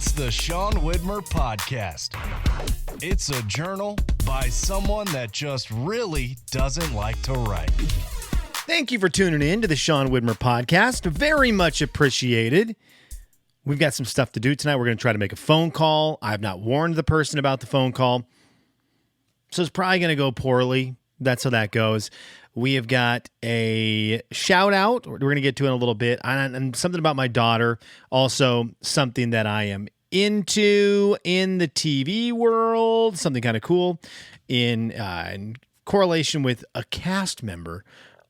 It's the Sean Widmer Podcast. It's a journal by someone that just really doesn't like to write. Thank you for tuning in to the Sean Widmer Podcast. Very much appreciated. We've got some stuff to do tonight. We're going to try to make a phone call. I have not warned the person about the phone call, so it's probably going to go poorly. That's how that goes. We have got a shout out we're going to get to in a little bit, and something about my daughter, also something that I am into in the TV world, something kind of cool in correlation with a cast member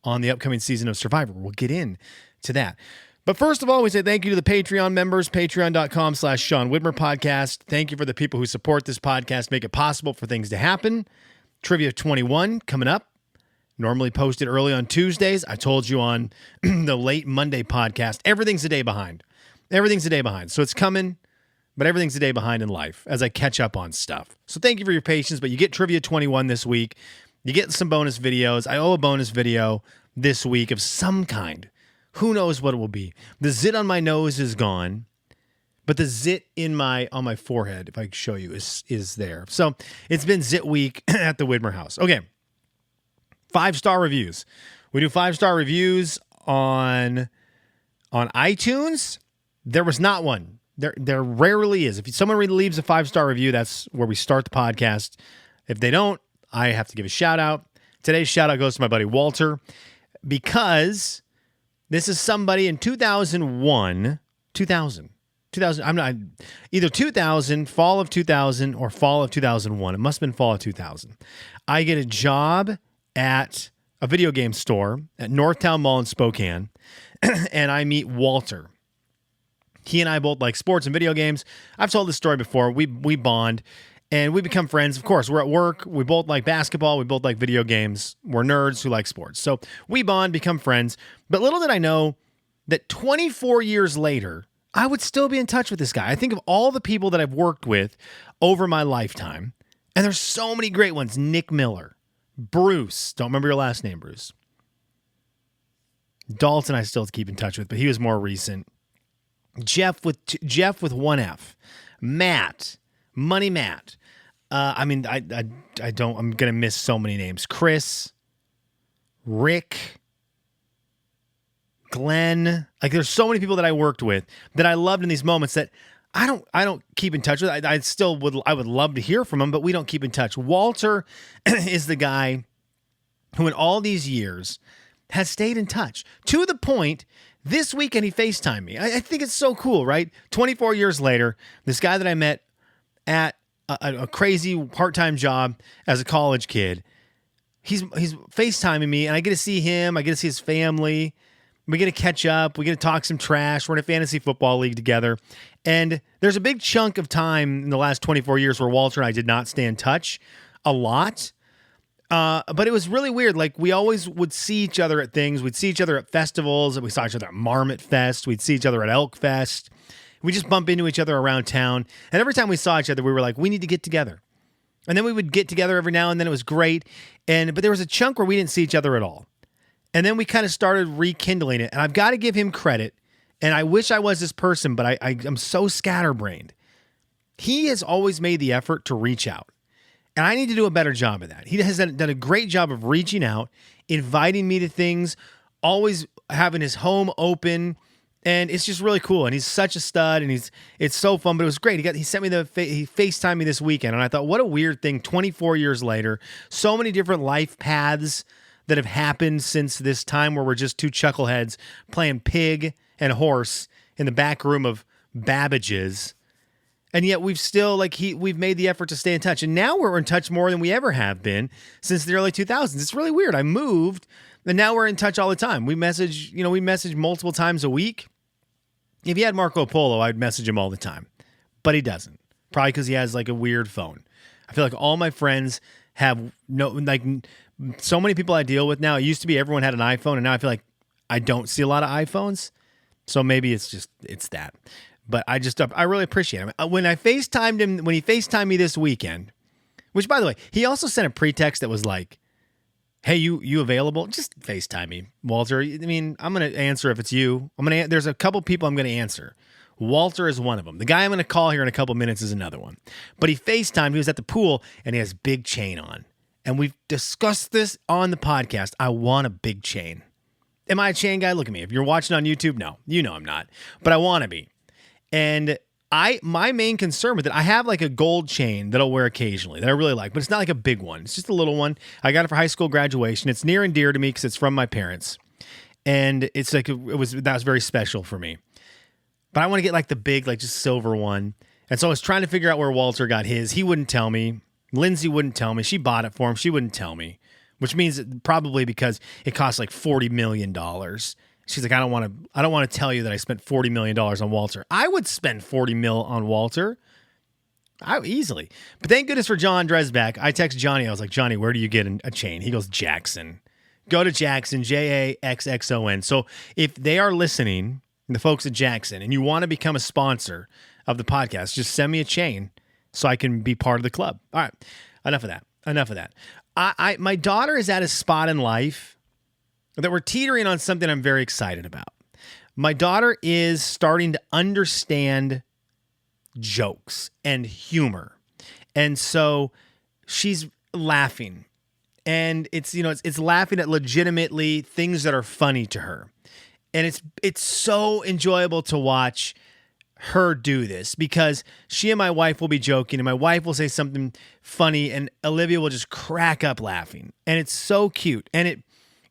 on the upcoming season of Survivor. We'll get into that. But first of all, we say thank you to the Patreon members, patreon.com/Sean Widmer Podcast. Thank you for the people who support this podcast, make it possible for things to happen. Trivia 21 coming up. Normally posted early on Tuesdays. I told you on the late Monday podcast, everything's a day behind. Everything's a day behind. So it's coming, but everything's a day behind in life as I catch up on stuff. So thank you for your patience, but you get Trivia 21 this week. You get some bonus videos. I owe a bonus video this week of some kind. Who knows what it will be? The zit on my nose is gone, but the zit on my forehead, if I can show you, is there. So it's been zit week at the Widmer house. Okay. 5-star reviews. We do 5-star reviews on iTunes. There was not one. There rarely is. If someone leaves a 5-star review, that's where we start the podcast. If they don't, I have to give a shout out. Today's shout out goes to my buddy Walter, because this is somebody in 2000, I'm not either 2000, fall of 2000 or fall of 2001. It must have been fall of 2000. I get a job at a video game store at Northtown Mall in Spokane, and I meet Walter. He and I both like sports and video games. I've told this story before. We bond, and we become friends. Of course, we're at work. We both like basketball. We both like video games. We're nerds who like sports. So we bond, become friends. But little did I know that 24 years later, I would still be in touch with this guy. I think of all the people that I've worked with over my lifetime, and there's so many great ones. Nick Miller. Bruce, don't remember your last name, Bruce. Dalton I still keep in touch with, but he was more recent. Jeff with one F. Matt, Money Matt. I don't. I'm gonna miss so many names. Chris, Rick, Glenn. Like, there's so many people that I worked with that I loved in these moments that I don't keep in touch with. I would love to hear from him, but we don't keep in touch. Walter is the guy who in all these years has stayed in touch, to the point this weekend he FaceTimed me. I think it's so cool, right? 24 years later, this guy that I met at a crazy part-time job as a college kid, he's FaceTiming me, and I get to see him. I get to see his family. We get to catch up. We get to talk some trash. We're in a fantasy football league together. And there's a big chunk of time in the last 24 years where Walter and I did not stay in touch a lot. But it was really weird. Like, we always would see each other at things. We'd see each other at festivals. We saw each other at Marmot Fest. We'd see each other at Elk Fest. We just bump into each other around town. And every time we saw each other, we were like, we need to get together. And then we would get together every now and then. It was great. But there was a chunk where we didn't see each other at all. And then we kind of started rekindling it. And I've got to give him credit. And I wish I was this person, but I'm so scatterbrained. He has always made the effort to reach out. And I need to do a better job of that. He has done a great job of reaching out, inviting me to things, always having his home open. And it's just really cool. And he's such a stud, and it's so fun. But it was great. He sent me he FaceTimed me this weekend. And I thought, what a weird thing, 24 years later, so many different life paths that have happened since this time where we're just two chuckleheads playing pig and horse in the back room of Babbage's. And yet we've still, we've made the effort to stay in touch. And now we're in touch more than we ever have been since the early 2000s. It's really weird. I moved, and now we're in touch all the time. We message multiple times a week. If he had Marco Polo, I'd message him all the time. But he doesn't. Probably because he has, a weird phone. I feel like all my friends have so many people I deal with now. It used to be everyone had an iPhone, and now I feel like I don't see a lot of iPhones. So maybe it's that. But I really appreciate him. When he FaceTimed me this weekend, which, by the way, he also sent a pretext that was like, hey, you available? Just FaceTime me, Walter. I mean, I'm going to answer if it's you. There's a couple people I'm going to answer. Walter is one of them. The guy I'm going to call here in a couple minutes is another one. But he FaceTimed. He was at the pool, and he has big chain on. And we've discussed this on the podcast. I want a big chain. Am I a chain guy? Look at me. If you're watching on YouTube, no. You know I'm not. But I want to be. And my main concern with it, I have like a gold chain that I'll wear occasionally that I really like, but it's not like a big one. It's just a little one. I got it for high school graduation. It's near and dear to me because it's from my parents. And it's like, that was very special for me. But I want to get like the big, like just silver one. And so I was trying to figure out where Walter got his. He wouldn't tell me. Lindsay wouldn't tell me. She bought it for him. She wouldn't tell me, which means probably because it costs like $40 million. She's like, I don't want to tell you that I spent $40 million on Walter. I would spend $40 mil on Walter. Easily. But thank goodness for John Dresbach. I text Johnny. I was like, Johnny, where do you get a chain? He goes, Jackson. Go to Jackson, Jaxxon. So if they are listening, the folks at Jackson, and you want to become a sponsor of the podcast, just send me a chain so I can be part of the club. All right. Enough of that. My daughter is at a spot in life that we're teetering on something I'm very excited about. My daughter is starting to understand jokes and humor. And so she's laughing. And it's laughing at legitimately things that are funny to her. And it's so enjoyable to watch her do this because she and my wife will be joking and my wife will say something funny and Olivia will just crack up laughing. And it's so cute. And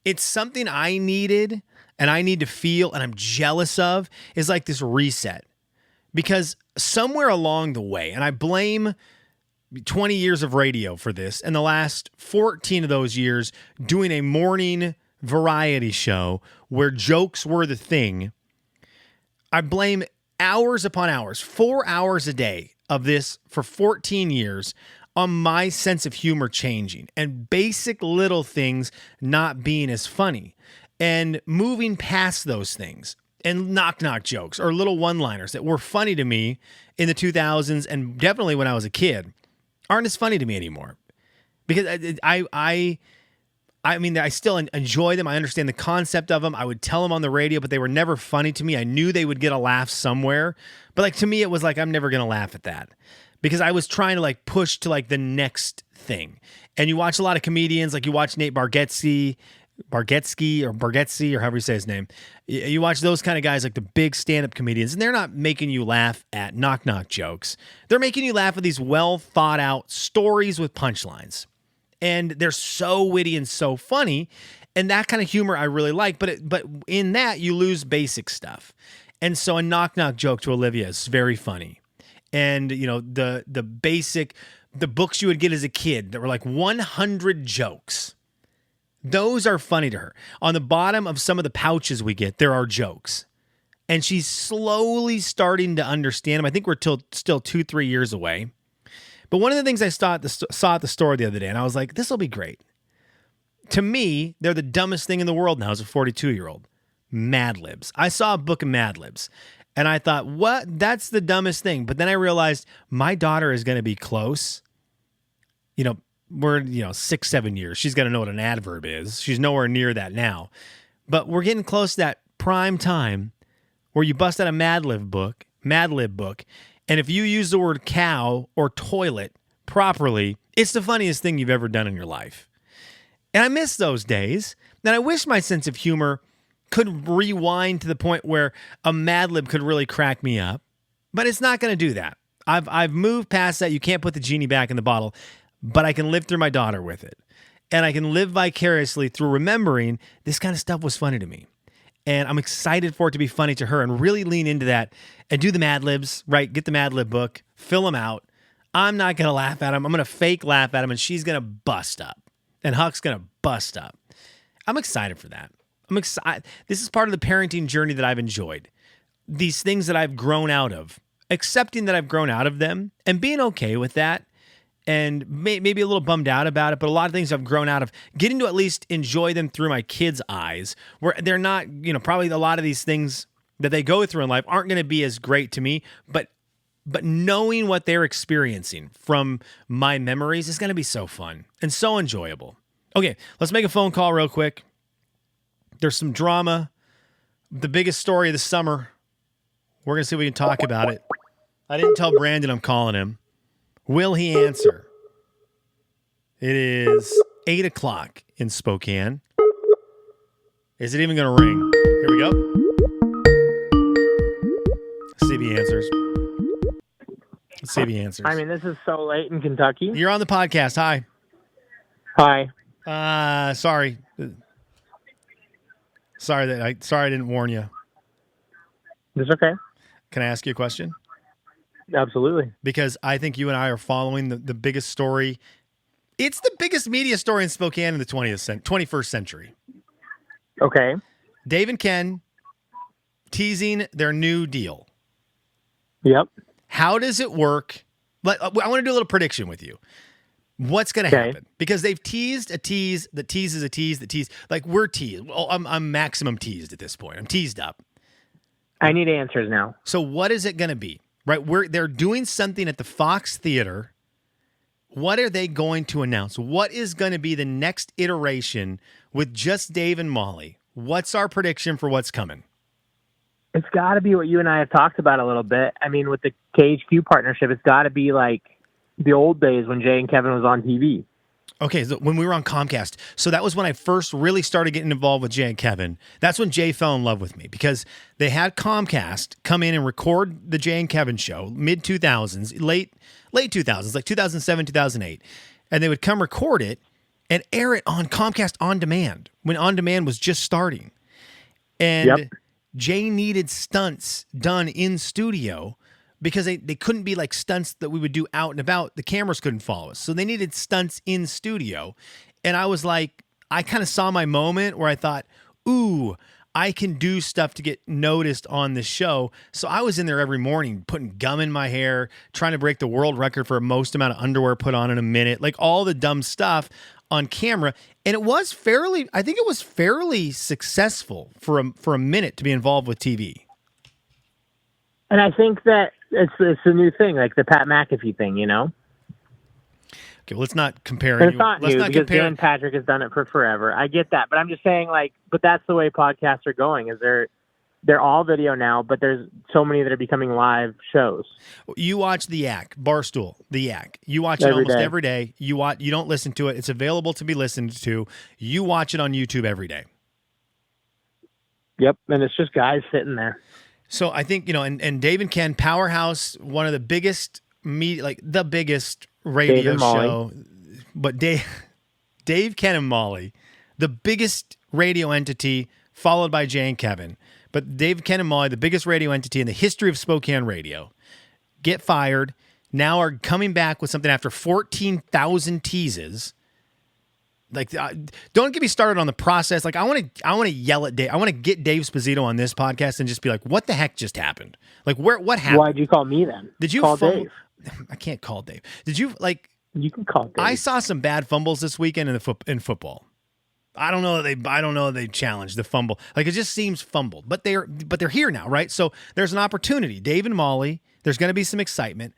it's something I needed and I need to feel and I'm jealous of is like this reset. Because somewhere along the way, and I blame 20 years of radio for this, and the last 14 of those years doing a morning variety show where jokes were the thing, I blame hours upon hours, 4 hours a day of this for 14 years on my sense of humor changing and basic little things not being as funny and moving past those things and knock jokes or little one-liners that were funny to me in the 2000s and definitely when I was a kid aren't as funny to me anymore because I mean, I still enjoy them. I understand the concept of them. I would tell them on the radio, but they were never funny to me. I knew they would get a laugh somewhere. But like to me, it was like, I'm never going to laugh at that because I was trying to like push to like the next thing. And you watch a lot of comedians, like you watch Nate Bargatze or however you say his name. You watch those kind of guys, like the big stand-up comedians, and they're not making you laugh at knock jokes. They're making you laugh at these well thought out stories with punchlines. And they're so witty and so funny. And that kind of humor I really like. But in that, you lose basic stuff. And so a knock joke to Olivia is very funny. And, you know, the books you would get as a kid that were like 100 jokes. Those are funny to her. On the bottom of some of the pouches we get, there are jokes. And she's slowly starting to understand them. I think we're still 2-3 years away. But one of the things I saw at the store the other day, and I was like, this will be great. To me, they're the dumbest thing in the world now as a 42-year-old. Mad Libs. I saw a book of Mad Libs, and I thought, what? That's the dumbest thing. But then I realized my daughter is going to be close. You know, we're 6-7 years. She's got to know what an adverb is. She's nowhere near that now. But we're getting close to that prime time where you bust out a Mad Lib book, and if you use the word cow or toilet properly, it's the funniest thing you've ever done in your life. And I miss those days. And I wish my sense of humor could rewind to the point where a Mad Lib could really crack me up. But it's not going to do that. I've moved past that. You can't put the genie back in the bottle. But I can live through my daughter with it. And I can live vicariously through remembering this kind of stuff was funny to me. And I'm excited for it to be funny to her and really lean into that and do the Mad Libs, right? Get the Mad Lib book, fill them out. I'm not going to laugh at them. I'm going to fake laugh at them, and she's going to bust up. And Huck's going to bust up. I'm excited for that. I'm excited. This is part of the parenting journey that I've enjoyed. These things that I've grown out of, accepting that I've grown out of them and being okay with that. And maybe a little bummed out about it, but a lot of things I've grown out of, getting to at least enjoy them through my kids' eyes, where they're not, probably a lot of these things that they go through in life aren't going to be as great to me, but knowing what they're experiencing from my memories is going to be so fun and so enjoyable. Okay, let's make a phone call real quick. There's some drama. The biggest story of the summer We're going to see if we can talk about it. I didn't tell Brandon I'm calling him. Will he answer? It is 8 o'clock in Spokane. Is it even going to ring? Here we go. Let's see if he answers. Let's see if he answers. I mean, this is so late in Kentucky. You're on the podcast. Hi. Hi. Sorry. Sorry I didn't warn you. It's okay. Can I ask you a question? Absolutely. Because I think you and I are following the biggest story. It's the biggest media story in Spokane in the 21st century. Okay. Dave and Ken teasing their new deal. Yep. How does it work? I want to do a little prediction with you. What's going to happen? Because they've teased a tease that teases a tease that tease. Like, we're teased. Well, I'm maximum teased at this point. I'm teased up. I need answers now. So what is it going to be? Right? They're doing something at the Fox Theater. What are they going to announce? What is going to be the next iteration with just Dave and Molly? What's our prediction for what's coming? It's got to be what you and I have talked about a little bit. I mean, with the KHQ partnership, it's got to be like the old days when Jay and Kevin was on TV. Okay, so when we were on Comcast, so that was when I first really started getting involved with Jay and Kevin. That's when Jay fell in love with me because they had Comcast come in and record the Jay and Kevin show, mid-2000s, late 2000s, like 2007, 2008. And they would come record it and air it on Comcast On Demand when On Demand was just starting. And Jay needed stunts done in studio because they couldn't be like stunts that we would do out and about. The cameras couldn't follow us. So they needed stunts in studio. And I was like, I kind of saw my moment where I thought, ooh, I can do stuff to get noticed on the show. So I was in there every morning putting gum in my hair, trying to break the world record for most amount of underwear put on in a minute, like all the dumb stuff on camera. And it was I think it was fairly successful for a minute to be involved with TV. And I think that it's a new thing, like the Pat McAfee thing, you know? Okay, well, let's not compare. It's not new because Dan Patrick has done it for forever. I get that. But I'm just saying, but that's the way podcasts are going, is they're all video now, but there's so many that are becoming live shows. You watch The Yak, Barstool, The Yak. You watch it almost every day. You don't listen to it. It's available to be listened to. You watch it on YouTube every day. Yep, and it's just guys sitting there. So I think, and Dave and Ken, Powerhouse, one of the biggest the biggest radio show. But Dave, Ken, and Molly, the biggest radio entity, followed by Jay and Kevin. But Dave, Ken, and Molly, the biggest radio entity in the history of Spokane radio, get fired, now are coming back with something after 14,000 teases. Like, don't get me started on the process. Like, I want to yell at Dave. I want to get Dave Sposito on this podcast and just be like, "What the heck just happened? Like, what happened? Why'd you call me then? Did you call Dave? I can't call Dave. Did you like? You can call Dave. I saw some bad fumbles this weekend in football. I don't know that they challenged the fumble. Like, it just seems fumbled. But they're here now, right? So there's an opportunity. Dave and Molly. There's going to be some excitement.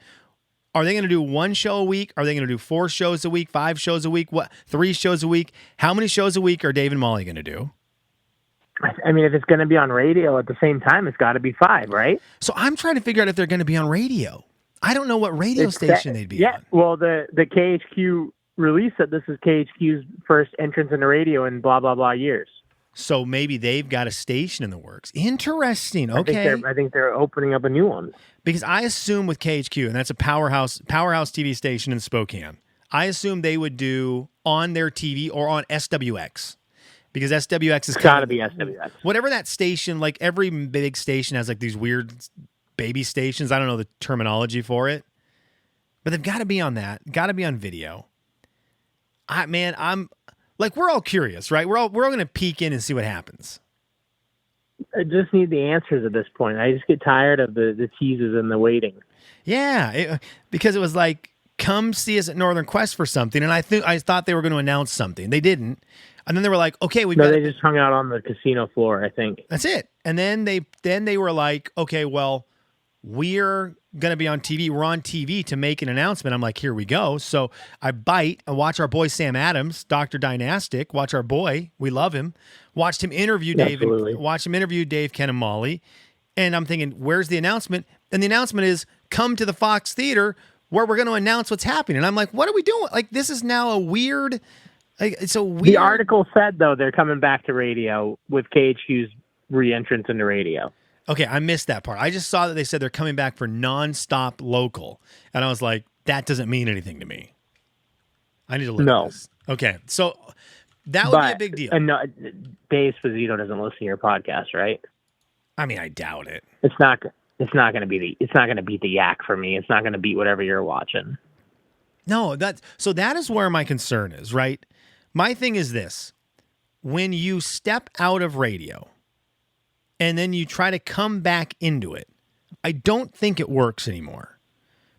Are they going to do one show a week? Are they going to do 4 shows a week, 5 shows a week? What, 3 shows a week? How many shows a week are Dave and Molly going to do? I mean, if it's going to be on radio at the same time, it's got to be 5, right? So I'm trying to figure out if they're going to be on radio. I don't know what radio station they'd be on. Well, the KHQ release that this is KHQ's first entrance into radio in blah, blah, blah years. So maybe they've got a station in the works. Interesting. Okay. I think they're opening up a new one. Because I assume with KHQ, and that's a powerhouse TV station in Spokane, I assume they would do on their TV or on SWX. Because SWX is got to be SWX. Whatever that station, like every big station has like these weird baby stations. I don't know the terminology for it. But they've got to be on that. Got to be on video. I'm like, we're all curious, right? We're all going to peek in and see what happens. I just need the answers at this point. I just get tired of the teases and the waiting. Yeah, because it was like, come see us at Northern Quest for something, and I thought they were going to announce something. They didn't, and then they were like, okay, they just hung out on the casino floor, I think. That's it. And then they were like, okay, well, we're going to be on TV. We're on TV to make an announcement. I'm like, here we go. So I watch our boy Sam Adams, Dr. Dynastic, watch our boy. We love him. Watched him interview Dave. Watch him interview Dave, Ken, and Molly. And I'm thinking, where's the announcement? And the announcement is, come to the Fox Theater where we're going to announce what's happening. And I'm like, what are we doing? Like, this is now a weird, it's a weird. The article said, though, they're coming back to radio with KHQ's re-entrance into radio. Okay, I missed that part. I just saw that they said they're coming back for nonstop local. And I was like, that doesn't mean anything to me. I need to look at this. Okay, so that would be a big deal. And Dave Esposito doesn't listen to your podcast, right? I mean, I doubt it. It's not going to beat the Yak for me. It's not going to beat whatever you're watching. No, that is where my concern is, right? My thing is this. When you step out of radio and then you try to come back into it, I don't think it works anymore.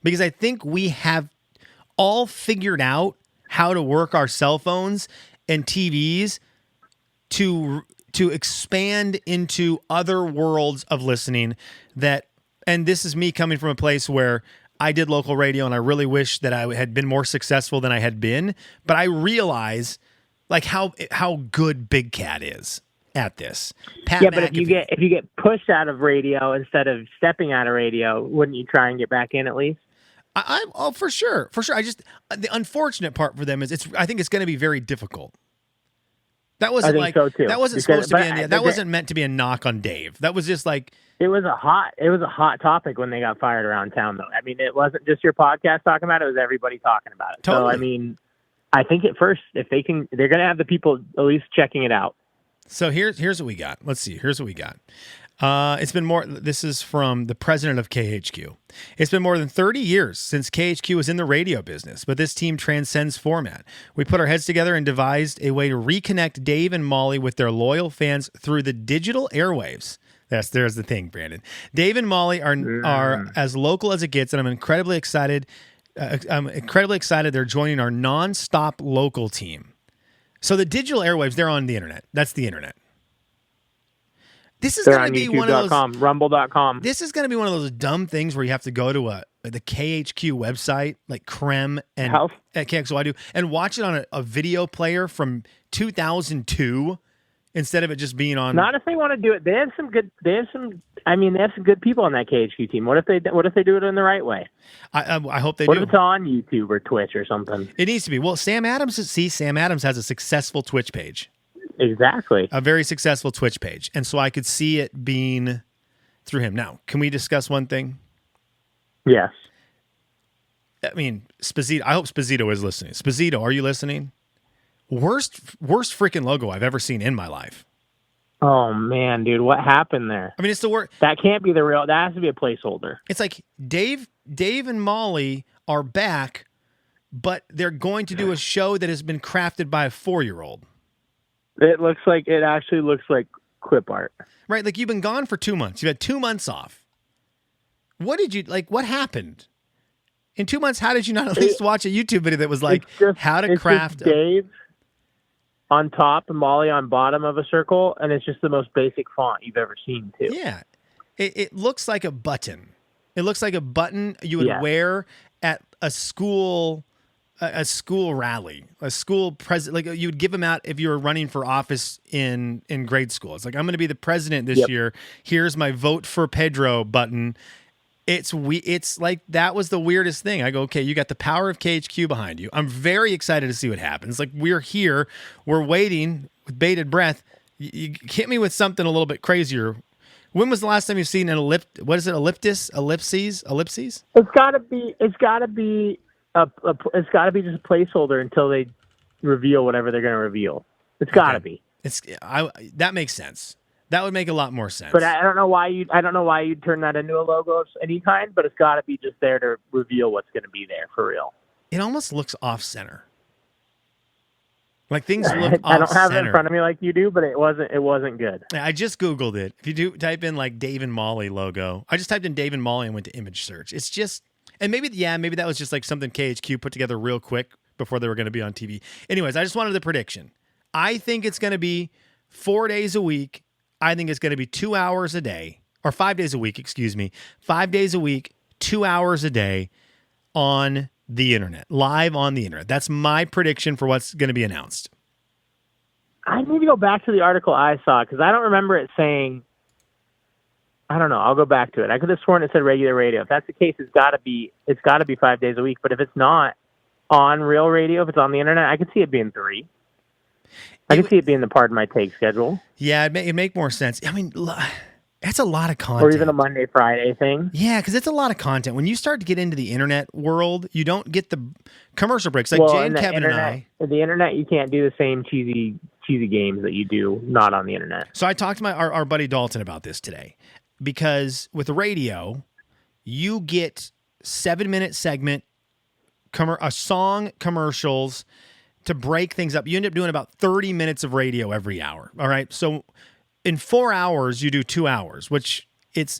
Because I think we have all figured out how to work our cell phones and TVs to expand into other worlds of listening and this is me coming from a place where I did local radio and I really wish that I had been more successful than I had been, but I realize like how good Big Cat is at this. Pat but if you get pushed out of radio instead of stepping out of radio, wouldn't you try and get back in at least? For sure. I just the unfortunate part for them is I think it's going to be very difficult. That wasn't so too. That wasn't supposed to be that wasn't meant to be a knock on Dave. That was just like it was a hot topic when they got fired around town though. I mean, it wasn't just your podcast talking about it, it was everybody talking about it. Totally. So I mean, I think at first if they're going to have the people at least checking it out. So here's what we got. Let's see. Here's what we got. It's been more. This is from the president of KHQ. It's been more than 30 years since KHQ was in the radio business, but this team transcends format. We put our heads together and devised a way to reconnect Dave and Molly with their loyal fans through the digital airwaves. There's the thing, Brandon. Dave and Molly are as local as it gets, and I'm incredibly excited. They're joining our nonstop local team. So the digital airwaves, they're on the internet. That's the internet. This is going to be one of those rumble.com. This is going to be one of those dumb things where you have to go to the KHQ website, like Creme and at KXOI and watch it on a video player from 2002 instead of it just being on. Not if they want to do it. They have some good people on that KHQ team. What if they do it in the right way? I hope they do. What if it's on YouTube or Twitch or something? It needs to be. Well, Sam Adams has a successful Twitch page. Exactly. A very successful Twitch page. And so I could see it being through him. Now, can we discuss one thing? Yes. I mean, Esposito, I hope Esposito is listening. Esposito, are you listening? Worst freaking logo I've ever seen in my life. Oh, man, dude. What happened there? I mean, it's the worst. That can't be the real. That has to be a placeholder. It's like Dave and Molly are back, but they're going to do a show that has been crafted by a 4-year-old. It actually looks like clip art. Right, like you've been gone for 2 months. You had 2 months off. What happened? In 2 months, how did you not at least watch a YouTube video that was like how to craft Dave on top and Molly on bottom of a circle, and it's just the most basic font you've ever seen too. Yeah. It looks like a button. It looks like a button you would wear at a school rally, a school president, like you would give them out if you were running for office in grade school. It's like, I'm going to be the president this year. Here's my vote for Pedro button. It's like, that was the weirdest thing. I go, okay, you got the power of KHQ behind you. I'm very excited to see what happens. Like, we're here, we're waiting with bated breath. You hit me with something a little bit crazier. When was the last time you've seen an ellipses? It's got to be just a placeholder until they reveal whatever they're going to reveal. It's got to be. That makes sense. That would make a lot more sense. But I don't know why you'd turn that into a logo of any kind. But it's got to be just there to reveal what's going to be there for real. It almost looks off center. Like things look off center. I don't have it in front of me like you do, but it wasn't good. I just Googled it. If you do type in like Dave and Molly logo, I just typed in Dave and Molly and went to image search. It's just. And maybe that was just like something KHQ put together real quick before they were going to be on TV. Anyways, I just wanted the prediction. I think it's going to be 4 days a week. I think it's going to be 2 hours a day, or 5 days a week, 5 days a week, 2 hours a day on the internet, live on the internet. That's my prediction for what's going to be announced. I need to go back to the article I saw because I don't remember it saying I don't know. I'll go back to it. I could have sworn it said regular radio. If that's the case, it's got to be 5 days a week. But if it's not on real radio, if it's on the internet, I could see it being 3. I could see it being the Pardon My Take schedule. Yeah, it'd make more sense. I mean, that's a lot of content. Or even a Monday, Friday thing. Yeah, because it's a lot of content. When you start to get into the internet world, you don't get the commercial breaks. Jane, Kevin, and I. The internet, you can't do the same cheesy games that you do not on the internet. So I talked to our buddy Dalton about this today. Because with the radio, you get 7-minute segment, a song, commercials to break things up. You end up doing about 30 minutes of radio every hour. All right. So in 4 hours, you do 2 hours, which it's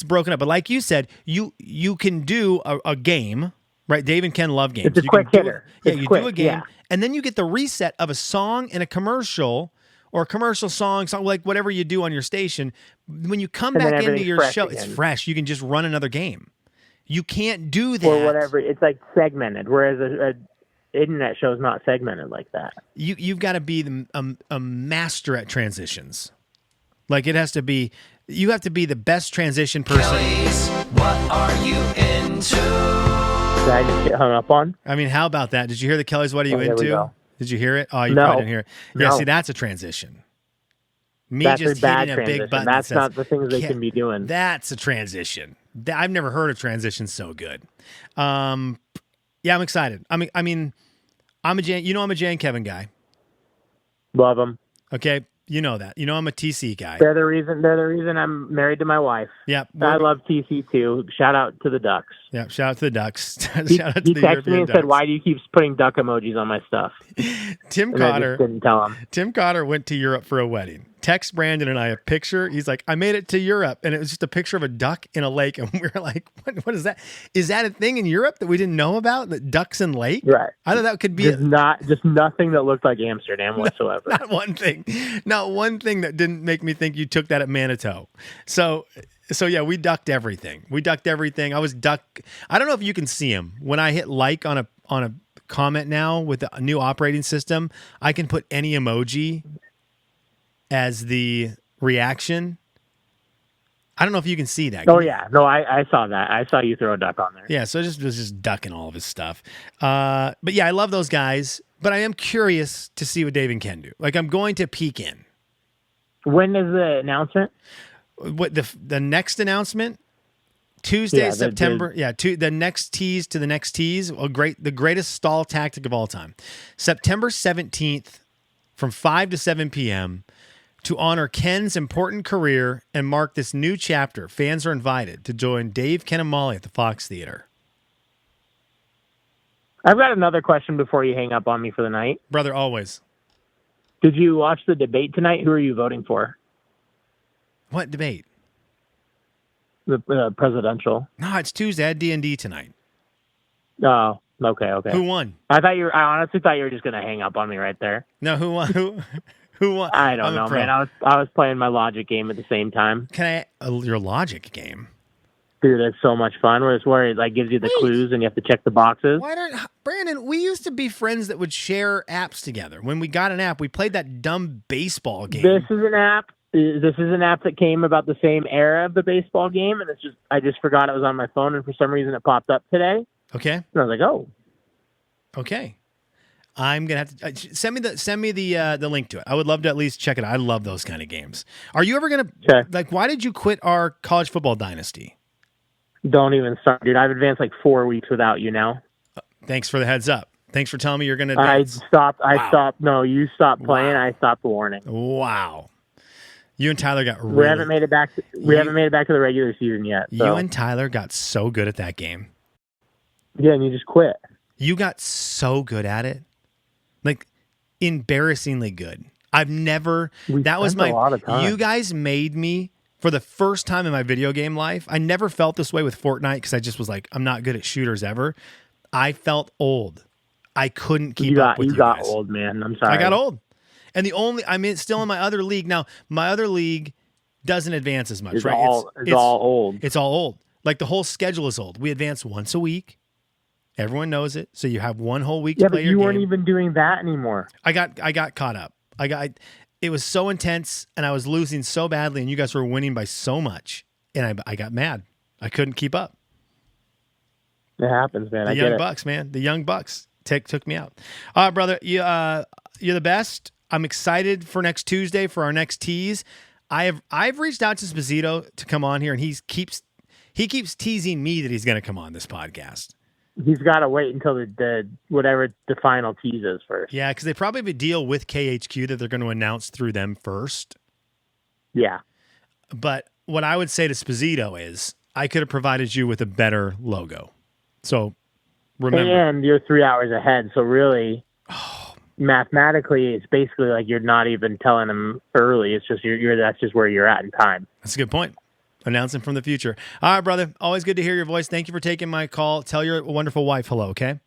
broken up. But like you said, you can do a game, right? Dave and Ken love games. It's a quick hitter. Do a game, and then you get the reset of a song and a commercial. Or a commercial song, like whatever you do on your station. When you come back into your show, it's fresh. You can just run another game. You can't do that. Or whatever. It's like segmented, whereas a internet show is not segmented like that. You've got to be a master at transitions. Like it has to be, you have to be the best transition person. Kelly's, what are you into? Did I just get hung up on? I mean, how about that? Did you hear the Kellys, what are you into? Did you hear it? Oh, you no. probably didn't hear it. Yeah, no. See, that's a transition. That's just a bad hitting a big transition. button. That's that says, not the things they can be doing. That's a transition. I've never heard a transition so good. Yeah, I'm excited. I'm a Jay, I'm a Jay and Kevin guy. Love them. Okay, you know that. You know I'm a TC guy. They're the reason I'm married to my wife. Yeah, I love TC too. Shout out to the Ducks. Yeah, shout out to the Ducks. He shout out to the texted European me and Ducks. said, "Why do you keep putting duck emojis on my stuff?" Tim And I Cotter just didn't tell him. Tim Cotter went to Europe for a wedding. Text Brandon and I a picture. He's like, I made it to Europe. And it was just a picture of a duck in a lake. And we were like, what is that? Is that a thing in Europe that we didn't know about? That ducks in lake? Right. I thought that could be just nothing that looked like Amsterdam whatsoever. Not one thing. Not one thing that didn't make me think you took that at Manitou. So yeah, we ducked everything. I was I don't know if you can see him. When I hit like on a comment now with the new operating system, I can put any emoji as the reaction. I don't know if you can see that. Oh yeah, no, I saw that. I saw you throw a duck on there. Yeah, so it was just ducking all of his stuff. But yeah, I love those guys. But I am curious to see what Dave and Ken do. Like I'm going to peek in. When is the announcement? What the next announcement? Tuesday, September. The next tease to the next tease. The greatest stall tactic of all time. September 17th from 5 to 7 p.m. to honor Ken's important career and mark this new chapter. Fans are invited to join Dave, Ken, and Molly at the Fox Theater. I've got another question before you hang up on me for the night. Brother, always. Did you watch the debate tonight? Who are you voting for? What debate? The presidential. No, it's Tuesday. I had D&D tonight. Oh, okay. Who won? I honestly thought you were just going to hang up on me right there. No, who won? Who won? I don't know, man. I was playing my logic game at the same time. Your logic game? Dude, that's so much fun. Where it like gives you the clues and you have to check the boxes. Brandon, we used to be friends that would share apps together. When we got an app, we played that dumb baseball game. This is an app that came about the same era of the baseball game, and I just forgot it was on my phone, and for some reason it popped up today. Okay. And I was like, oh. Okay. I'm gonna have to send me the link to it. I would love to at least check it out. I love those kind of games. Are you ever gonna why did you quit our college football dynasty? Don't even start, dude. I've advanced like 4 weeks without you now. Thanks for the heads up. Thanks for telling me you're gonna advance. I stopped. No, you stopped playing. Wow. I stopped the warning. Wow. You and Tyler got We haven't made it back. We haven't made it back to the regular season yet. So. You and Tyler got so good at that game. Yeah, and you just quit. You got so good at it. Like embarrassingly good. I've never. That was my. A lot of time. You guys made me for the first time in my video game life. I never felt this way with Fortnite because I just was like, I'm not good at shooters ever. I felt old. I couldn't keep up with you guys. You got old, man. I'm sorry. I got old, and still in my other league now. My other league doesn't advance as much, it's right? All old. It's all old. Like the whole schedule is old. We advance once a week. Everyone knows it. So you have one whole week to play your game. Yeah, but you weren't even doing that anymore. I got caught up. It was so intense and I was losing so badly and you guys were winning by so much. and I got mad. I couldn't keep up. It happens, man. The Young Bucks, man. The Young Bucks took me out. All right, brother. You're the best. I'm excited for next Tuesday for our next tease. I've reached out to Esposito to come on here, and he keeps teasing me that he's going to come on this podcast. He's got to wait until the whatever the final tease is first. Yeah, because they probably have a deal with KHQ that they're going to announce through them first. Yeah. But what I would say to Esposito is I could have provided you with a better logo. So remember. And you're 3 hours ahead, so really, mathematically, it's basically like you're not even telling them early. It's just that's just where you're at in time. That's a good point. Announcing from the future. All right, brother. Always good to hear your voice. Thank you for taking my call. Tell your wonderful wife hello, okay?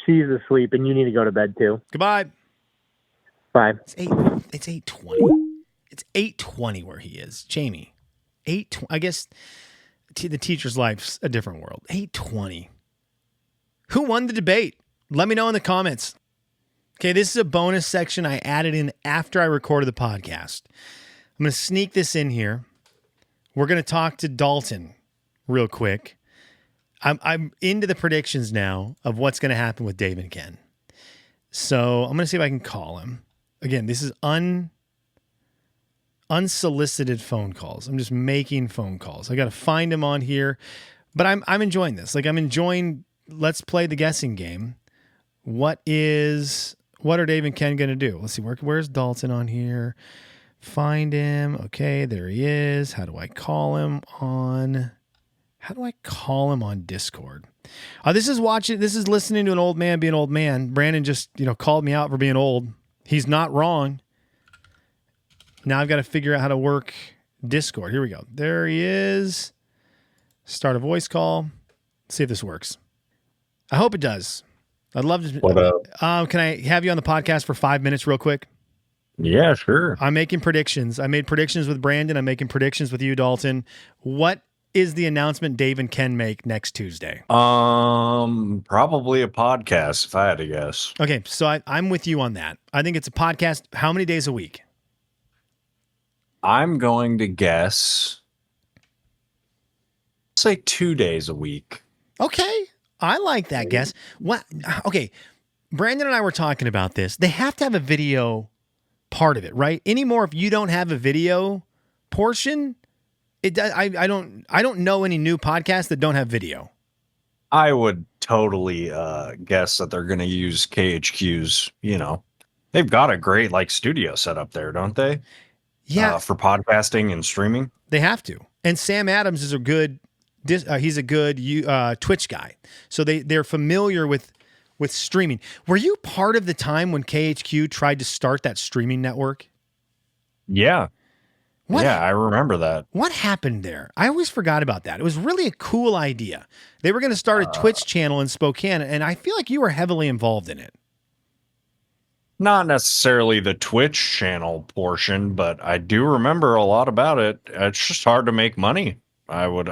She's asleep, and you need to go to bed too. Goodbye. Bye. It's 8:20. It's 8:20 where he is. Jamie. 8:20. I guess the teacher's life's a different world. 8:20. Who won the debate? Let me know in the comments. Okay, this is a bonus section I added in after I recorded the podcast. I'm going to sneak this in here. We're going to talk to Dalton real quick. I'm into the predictions now of what's going to happen with Dave and Ken. So I'm going to see if I can call him. Again, this is unsolicited phone calls. I'm just making phone calls. I got to find him on here. But I'm enjoying this. Like, I'm enjoying, let's play the guessing game. What are Dave and Ken going to do? Let's see, where's Dalton on here? Find him. Okay, there he is. How do I call him on Discord? This is listening to an old man be an old man. Brandon just, called me out for being old. He's not wrong. Now I've got to figure out how to work Discord. Here we go. There he is. Start a voice call. Let's see if this works. I hope it does. I'd love to. What up? Can I have you on the podcast for 5 minutes real quick? Yeah, sure. I'm making predictions. I made predictions with Brandon. I'm making predictions with you, Dalton. What is the announcement Dave and Ken make next Tuesday? Probably a podcast, if I had to guess. Okay, so I'm with you on that. I think it's a podcast. How many days a week? I'm going to guess, say 2 days a week. Okay, I like that guess. What? Okay, Brandon and I were talking about this. They have to have a video part of it, right? Anymore, if you don't have a video portion, it does. I don't know any new podcasts that don't have video. I would totally guess that they're going to use KHQ's. They've got a great studio set up there, don't they? Yeah, for podcasting and streaming, they have to. And Sam Adams is a good. He's a good Twitch guy, so they're familiar with streaming. Were you part of the time when KHQ tried to start that streaming network? Yeah. Yeah, I remember that. What happened there? I always forgot about that. It was really a cool idea. They were going to start a Twitch channel in Spokane, and I feel like you were heavily involved in it. Not necessarily the Twitch channel portion, but I do remember a lot about it. It's just hard to make money, I would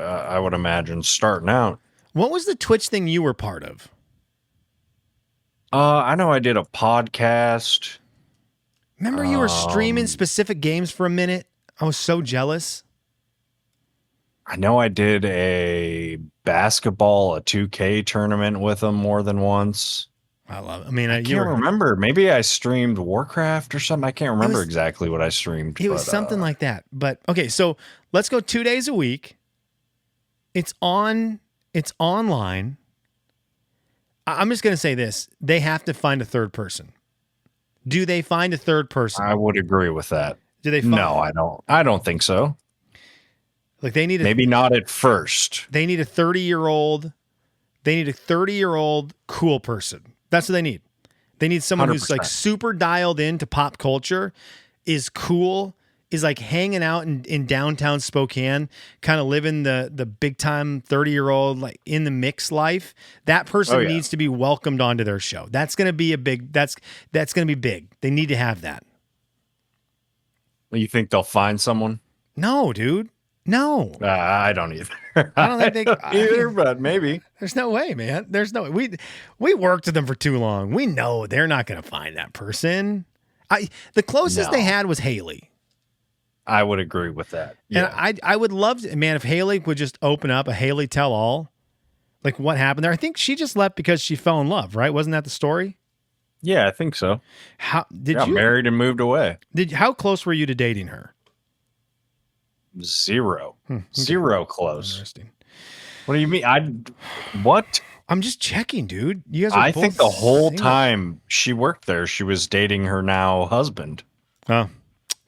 imagine, starting out. What was the Twitch thing you were part of? I know I did a podcast. Remember you were streaming specific games for a minute? I was so jealous. I know I did a 2K tournament with them more than once. I love it. I mean, I can't remember. Maybe I streamed Warcraft or something. I can't remember exactly what I streamed. It was something like that. But okay, so let's go 2 days a week. It's online. I'm just going to say this. They have to find a third person. Do they find a third person? I would agree with that. Do they find? No, I don't. I don't think so. Like they need maybe not at first. They need a 30-year-old. They need a 30-year-old cool person. That's what they need. They need someone 100%. Who's like super dialed into pop culture, is cool, is like hanging out in downtown Spokane, kind of living the big time 30-year-old like in the mix life. That person needs to be welcomed onto their show. That's going to be that's going to be big. They need to have that. You think they'll find someone? No, dude. No. I don't either. I don't think they either, but maybe. There's no way, man. There's no way. We worked with them for too long. We know they're not going to find that person. The closest they had was Haley. I would agree with that. And I would love to, man, if Haley would just open up a Haley tell all, like what happened there. I think she just left because she fell in love, right? Wasn't that the story? Yeah, I think so. How did Got you married and moved away. how close were you to dating her? Zero. Okay. Zero close. Interesting. What do you mean? What? I'm just checking, dude. You guys are I both think the whole single. time she worked there, she was dating her now husband. Oh,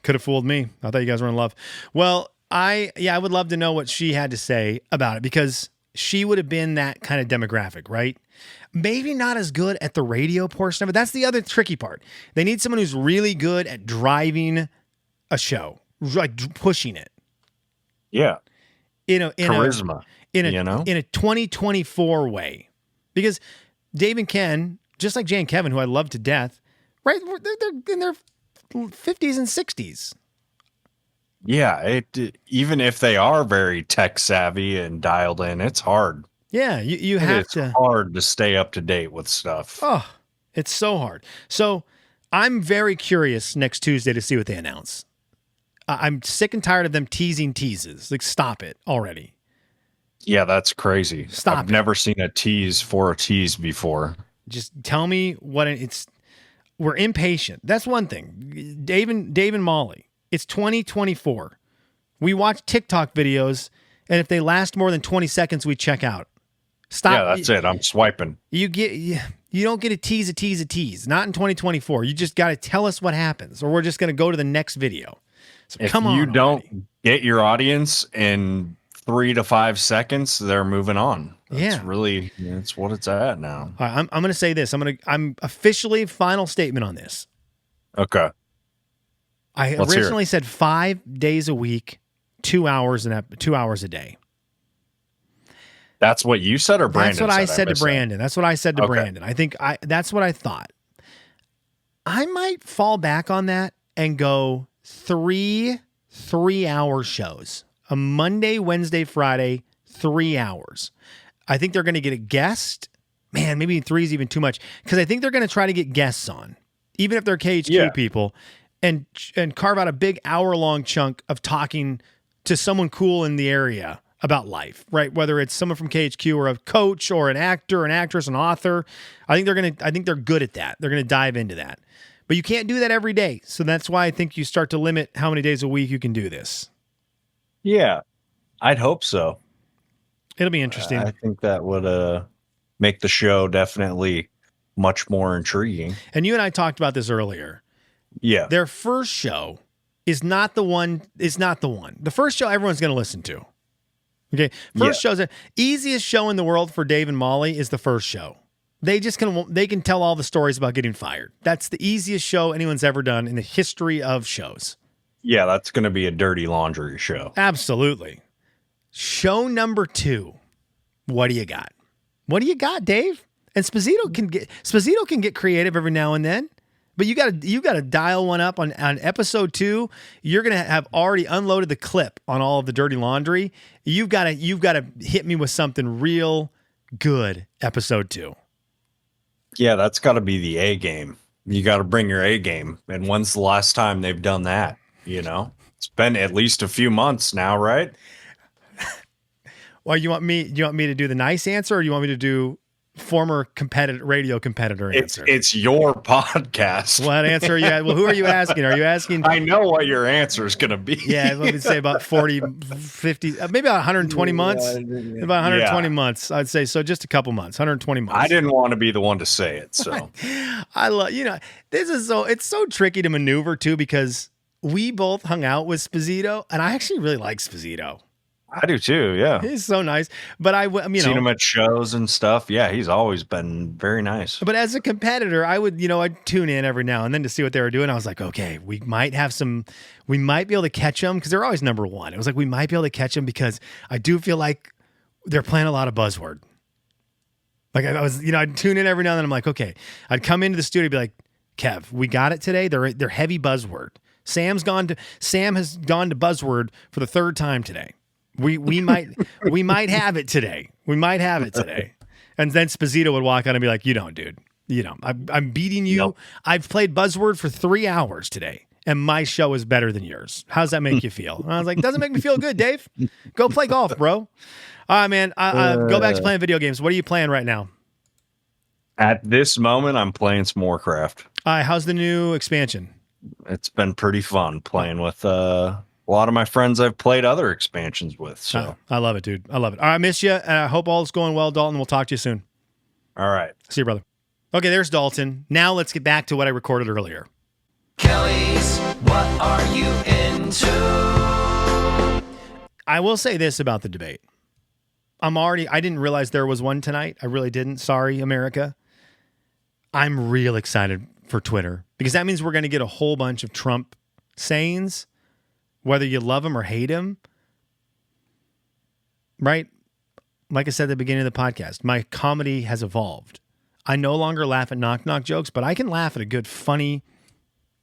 could have fooled me. I thought you guys were in love. Well, I would love to know what she had to say about it because she would have been that kind of demographic, right? Maybe not as good at the radio portion of it. That's the other tricky part. They need someone who's really good at driving a show, like pushing it. Yeah. Charisma. In a 2024 way. Because Dave and Ken, just like Jay and Kevin, who I love to death, right? They're in their 50s and 60s. Yeah, even if they are very tech savvy and dialed in, it's hard. Yeah, you have to. It's hard to stay up to date with stuff. Oh, it's so hard. So I'm very curious next Tuesday to see what they announce. I'm sick and tired of them teasing teases. Like, stop it already. Yeah, that's crazy. Stop I've it. never seen a tease for a tease before. Just tell me what it's. We're impatient. That's one thing. Dave and Molly. It's 2024. We watch TikTok videos, and if they last more than 20 seconds, we check out. Stop. Yeah, that's it. I'm swiping. You don't get a tease. Not in 2024. You just got to tell us what happens, or we're just going to go to the next video. So If come on. you don't already. get your audience in 3 to 5 seconds, they're moving on. That's Yeah. really, it's what it's at now. All right, I'm going to say this. I'm officially final statement on this. Okay. I Let's hear it. originally said 5 days a week, 2 hours 2 hours a day. That's what you said, or Brandon? That's what I said to missed that? Brandon. That's what I said to Okay. Brandon. I think that's what I thought. I might fall back on that and go 3-hour shows. A Monday, Wednesday, Friday, 3 hours. I think they're going to get a guest. Man, maybe 3 is even too much because I think they're going to try to get guests on, even if they're KHQ people, and carve out a big hour-long chunk of talking to someone cool in the area about life, right? Whether it's someone from KHQ or a coach or an actor, an actress, an author. I think they're good at that. They're going to dive into that. But you can't do that every day. So that's why I think you start to limit how many days a week you can do this. Yeah, I'd hope so. It'll be interesting. I think that would make the show definitely much more intriguing. And you and I talked about this earlier. Yeah. Their first show is not the one. It's not the one. The first show everyone's going to listen to. Okay. First show's the easiest show in the world for Dave and Molly is the first show. They can tell all the stories about getting fired. That's the easiest show anyone's ever done in the history of shows. Yeah, that's going to be a dirty laundry show. Absolutely. Show number 2. What do you got? What do you got, Dave? And Sposito can get creative every now and then. But you gotta dial one up on episode 2. You're gonna have already unloaded the clip on all of the dirty laundry. You've gotta hit me with something real good. Episode 2. Yeah, that's got to be the A game. You got to bring your A game. And when's the last time they've done that? You know, it's been at least a few months now, right? Well, you want me to do the nice answer, or you want me to do former radio competitor answer? It's your podcast. What answer are you at? Well, who are you asking? Are you asking? I know what your answer is going to be. Yeah, let me say about 40, 50, maybe about 120 months. About 120 months, I'd say. So just a couple months, 120 months. I didn't want to be the one to say it, so. I love, it's so tricky to maneuver too, because we both hung out with Sposito, and I actually really like Sposito. I do too, yeah. He's so nice. But seen him at shows and stuff. Yeah, he's always been very nice. But as a competitor, I'd tune in every now and then to see what they were doing. I was like, okay, we might be able to catch them because they're always number one. It was like, we might be able to catch them because I do feel like they're playing a lot of buzzword. Like I'd tune in every now and then. I'm like, okay, I'd come into the studio and be like, Kev, we got it today. They're heavy buzzword. Sam has gone to buzzword for the 3rd time today. We might have it today. We might have it today. And then Sposito would walk out and be like, you don't, dude. You don't. I'm beating you. Nope. I've played buzzword for 3 hours today, and my show is better than yours. How does that make you feel? And I was like, doesn't make me feel good, Dave. Go play golf, bro. All right, man. Go back to playing video games. What are you playing right now? At this moment, I'm playing some Warcraft. All right, how's the new expansion? It's been pretty fun playing with a lot of my friends I've played other expansions with. So I love it, dude. I love it. All right, I miss you. I hope all is going well, Dalton. We'll talk to you soon. all right. See you, brother. Okay, there's Dalton. Now let's get back to what I recorded earlier. Kelly's What Are You Into? I will say this about the debate. I didn't realize there was one tonight. I really didn't. Sorry, America. I'm real excited for Twitter because that means we're going to get a whole bunch of Trump sayings, whether you love him or hate him. Right? Like I said at the beginning of the podcast, my comedy has evolved. I no longer laugh at knock-knock jokes, but I can laugh at a good, funny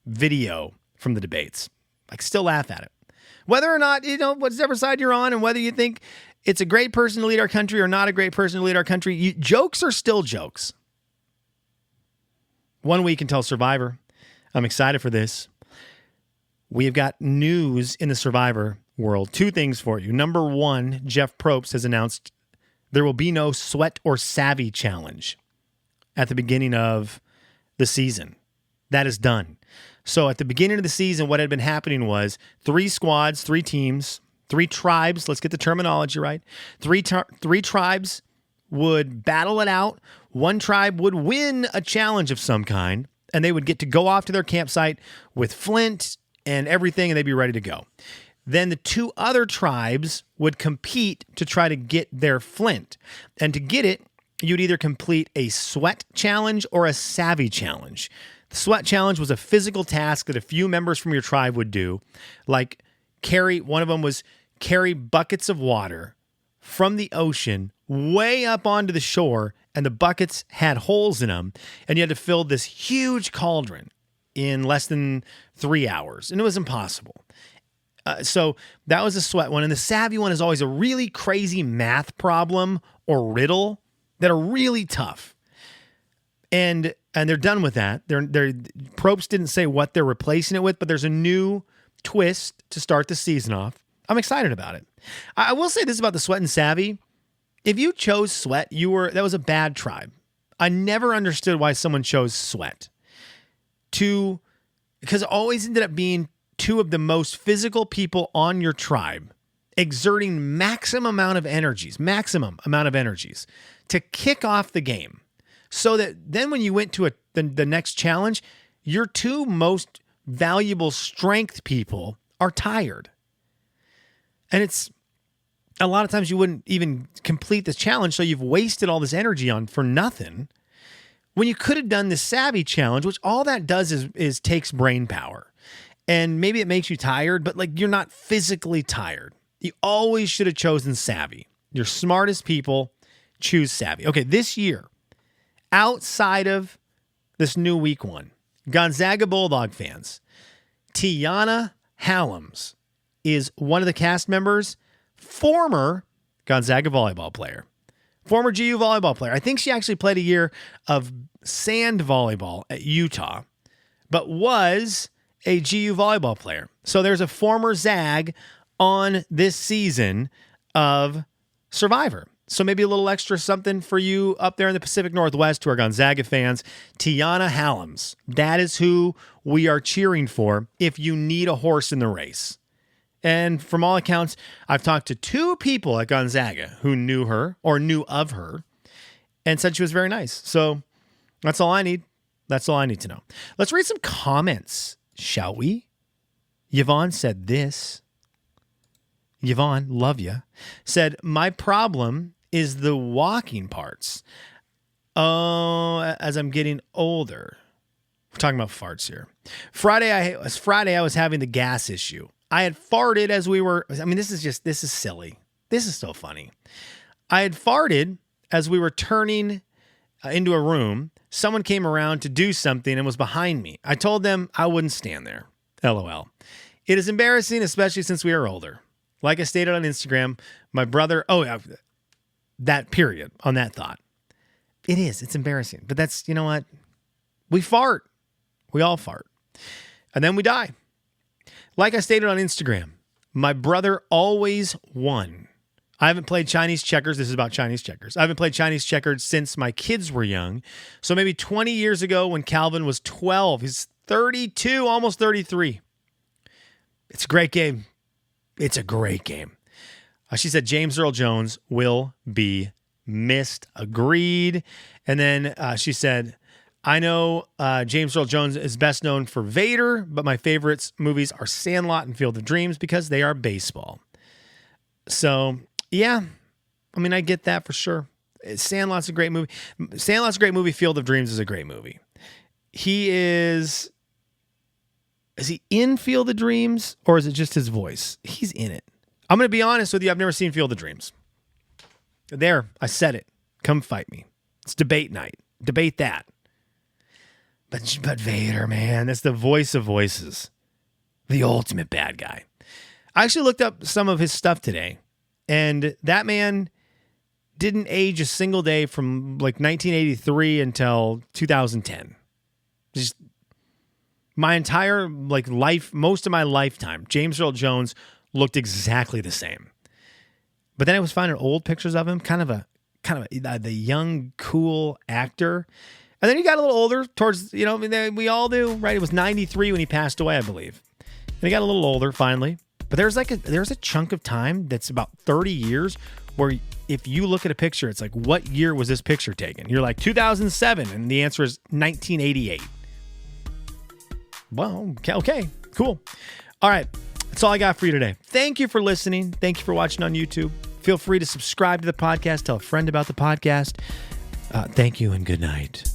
video from the debates. I can still laugh at it. Whether or not, whatever side you're on and whether you think it's a great person to lead our country or not a great person to lead our country, jokes are still jokes. 1 week until Survivor. I'm excited for this. We have got news in the Survivor world. 2 things for you. Number 1, Jeff Probst has announced there will be no sweat or savvy challenge at the beginning of the season. That is done. So at the beginning of the season, what had been happening was 3 squads, 3 teams, 3 tribes. Let's get the terminology right. 3 tribes would battle it out. 1 tribe would win a challenge of some kind, and they would get to go off to their campsite with flint and everything, and they'd be ready to go. Then the 2 other tribes would compete to try to get their flint. And to get it, you'd either complete a sweat challenge or a savvy challenge. The sweat challenge was a physical task that a few members from your tribe would do, like one of them was carry buckets of water from the ocean way up onto the shore, and the buckets had holes in them, and you had to fill this huge cauldron in less than 3 hours, and it was impossible. So that was a sweat one, and the savvy one is always a really crazy math problem or riddle that are really tough. And they're done with that. Probst didn't say what they're replacing it with, but there's a new twist to start the season off. I'm excited about it. I will say this about the sweat and savvy. If you chose sweat, that was a bad tribe. I never understood why someone chose sweat. Because it always ended up being 2 of the most physical people on your tribe exerting maximum amount of energies to kick off the game. So that then when you went to the next challenge, your 2 most valuable strength people are tired. And it's a lot of times you wouldn't even complete this challenge, so you've wasted all this energy for nothing. When you could have done the savvy challenge, which all that does is takes brain power. And maybe it makes you tired, but you're not physically tired. You always should have chosen savvy. Your smartest people choose savvy. Okay, this year, outside of this new week 1, Gonzaga Bulldog fans, Tiana Hallams is one of the cast members, former Gonzaga volleyball player, former GU volleyball player. I think she actually played a year of sand volleyball at Utah, but was a GU volleyball player. So there's a former Zag on this season of Survivor. So maybe a little extra something for you up there in the Pacific Northwest who are Gonzaga fans. Tiana Hallams. That is who we are cheering for if you need a horse in the race. And from all accounts, I've talked to 2 people at Gonzaga who knew her or knew of her and said she was very nice. So that's all I need. That's all I need to know. Let's read some comments, shall we? Yvonne said this. Yvonne, love you, said, my problem is the walking parts. Oh, as I'm getting older. We're talking about farts here. Friday, I was having the gas issue. I had farted as we were, this is silly. This is so funny. I had farted as we were turning into a room. Someone came around to do something and was behind me. I told them I wouldn't stand there. LOL. It is embarrassing, especially since we are older. Like I stated on Instagram, my brother, that period on that thought. It's embarrassing. But that's, you know what? We fart. We all fart. And then we die. Like I stated on Instagram, my brother always won. I haven't played Chinese checkers. This is about Chinese checkers. I haven't played Chinese checkers since my kids were young. So maybe 20 years ago when Calvin was 12. He's 32, almost 33. It's a great game. It's a great game. She said James Earl Jones will be missed. Agreed. And then she said, I know James Earl Jones is best known for Vader, but my favorites movies are Sandlot and Field of Dreams because they are baseball. So, yeah, I mean, I get that for sure. Sandlot's a great movie. Sandlot's a great movie. Field of Dreams is a great movie. Is he in Field of Dreams or is it just his voice? He's in it. I'm going to be honest with you. I've never seen Field of Dreams. There, I said it. Come fight me. It's debate night. Debate that. But Vader, man, that's the voice of voices. The ultimate bad guy. I actually looked up some of his stuff today. And that man didn't age a single day from like 1983 until 2010. Just my entire like life, most of my lifetime, James Earl Jones looked exactly the same. But then I was finding old pictures of him, kind of the young, cool actor. And then he got a little older towards, we all do, right? It was 93 when he passed away, I believe. And he got a little older finally. But there's a chunk of time that's about 30 years where if you look at a picture, it's like, what year was this picture taken? You're like 2007, and the answer is 1988. Well, okay, cool. All right, that's all I got for you today. Thank you for listening. Thank you for watching on YouTube. Feel free to subscribe to the podcast. Tell a friend about the podcast. Thank you and good night.